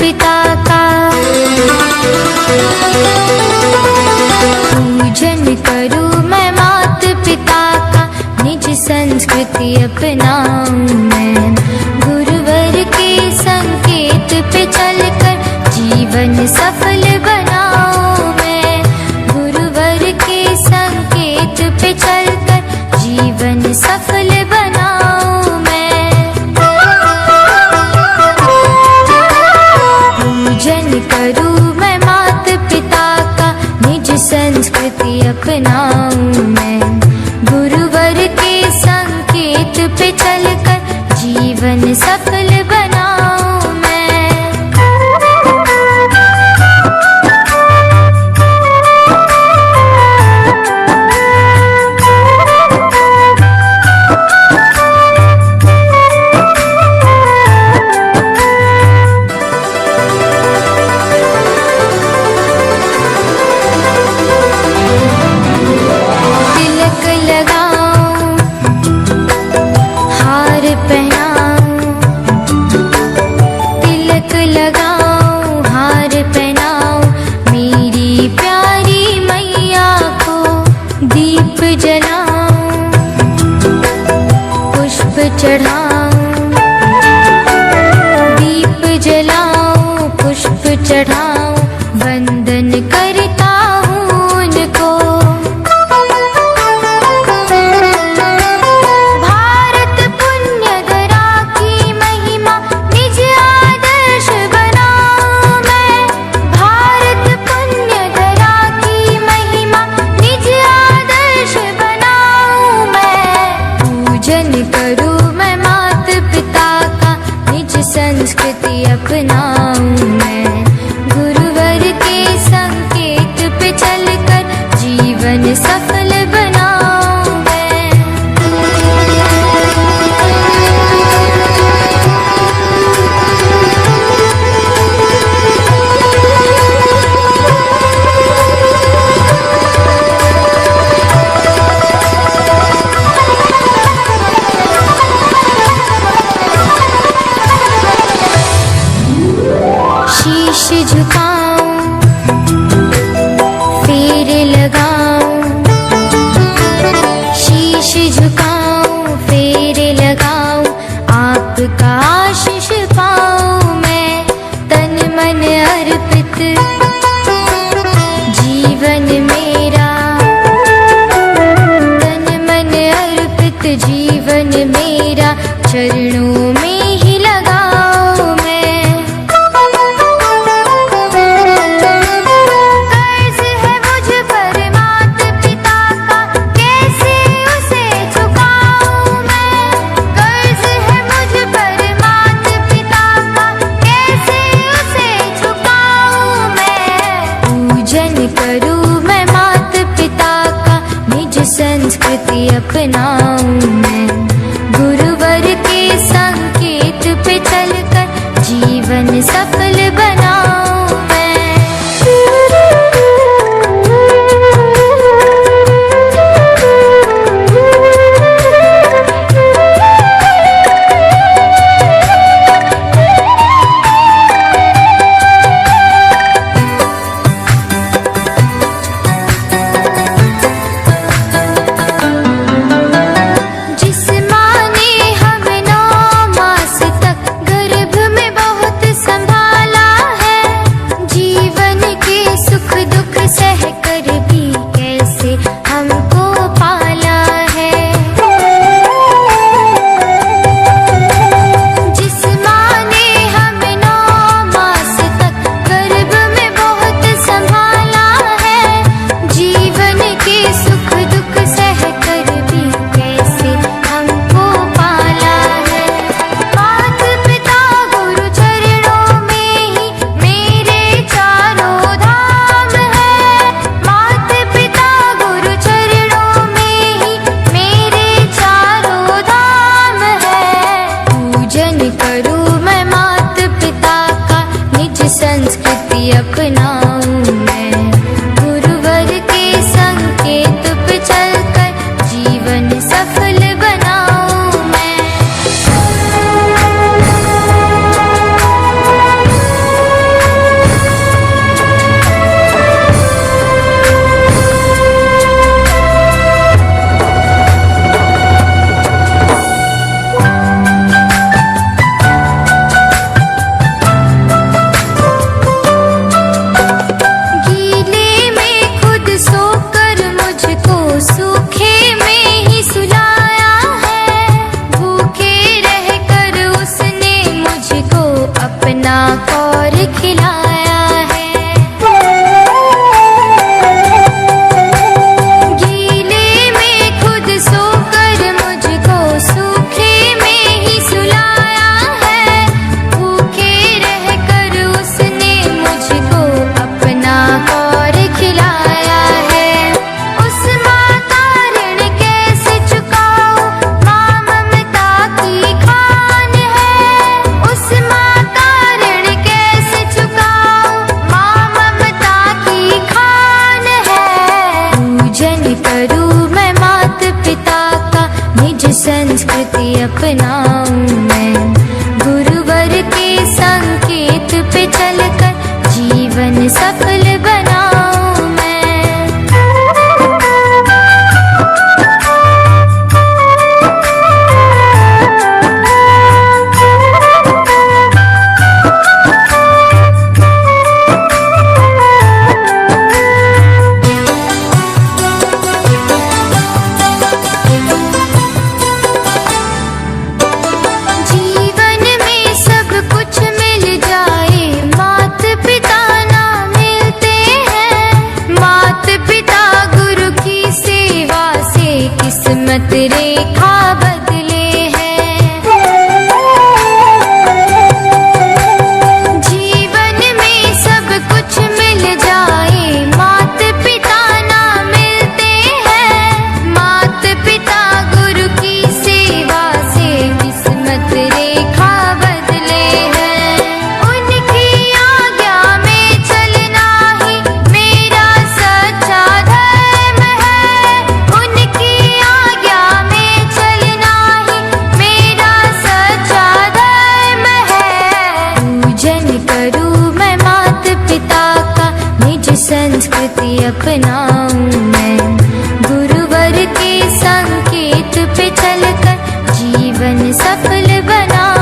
पिता का पूजन करूं मैं मात पिता का, निज संस्कृति अपनाऊं मैं। गुरुवर के संकेत पे चलकर जीवन सफल बनाऊं मैं। गुरुवर के संकेत पे चलकर जीवन सफल बनाऊं मैं। पूजन करूं मैं मात पिता का, निज संस्कृति अपनाऊं मैं। गुरुवर के संकेत पे चलकर जीवन सफल बनाऊं मैं। तिलक लगाऊं, हार पहनाऊं, तिलक लगाऊं, हार पहनाऊं, मेरी प्यारी मैया को दीप जलाऊं, पुष्प चढ़ाऊं, दीप जलाऊं, पुष्प चढ़ाऊं, वंदन करता हूँ उनको। भारत पुण्य धरा की महिमा निज आदर्श बनाऊं मैं। भारत पुण्य धरा की महिमा निज आदर्श बनाऊं मैं। पूजन करूं मैं मात पिता का, निज संस्कृति अपनाऊं मैं। गुरुवर के संकेत पे चलकर जीवन सफल बनाऊं मैं। शीश झुकाऊं, फेर लगाऊं, शीश झुकाऊं, फेर लगाऊं, आपका आशीष पाऊं मैं। तन मन अर्पित जीवन मेरा, तन मन अर्पित जीवन मेरा, चरणों में ही लगाऊं मैं। कर्ज है मुझ पर मात पिता का, कैसे उसे चुकाऊं मैं। कर्ज है मुझ पर मात पिता का, कैसे उसे चुकाऊं मैं। पूजन करूं मैं मात पिता का, निज संस्कृति अपनाऊं मैं। गुरुवर के संकेत पे चलकर जीवन सफल बनाऊं मैं। जिस माँ ने हमें 9 मास तक गर्भ में बहुत संभाला है, अपनाऊं मैं। गुरुवर के संकेत पे चलकर जीवन सफल बनाऊं